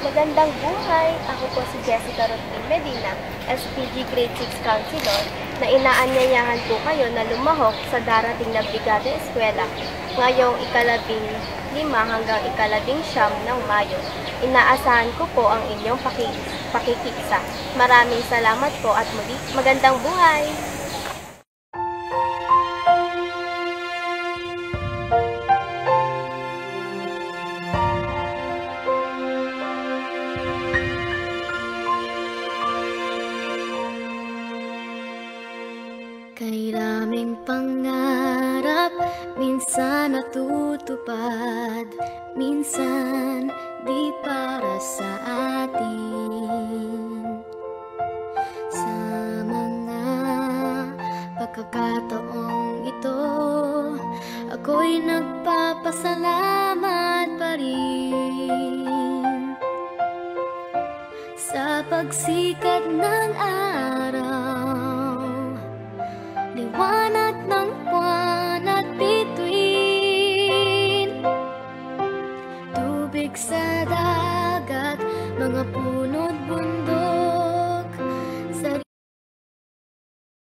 Magandang buhay! Ako po si Jessica Rotlin Medina, SPG Grade 6 Counselor, na inaanyayahan po kayo na lumahok sa darating na Brigada Eskwela ngayong ika-15 hanggang ika-19 ng Mayo. Inaasahan ko po ang inyong pakikisa. Maraming salamat po at muli, magandang buhay! Kay daming pangarap, minsan natutupad, minsan di para sa atin. Sa mga pagkakataong ito, ako'y nagpapasalamat pa rin sa pagsikat ng araw, liwanag ng buwan at bituin, tubig sa dagat, mga puno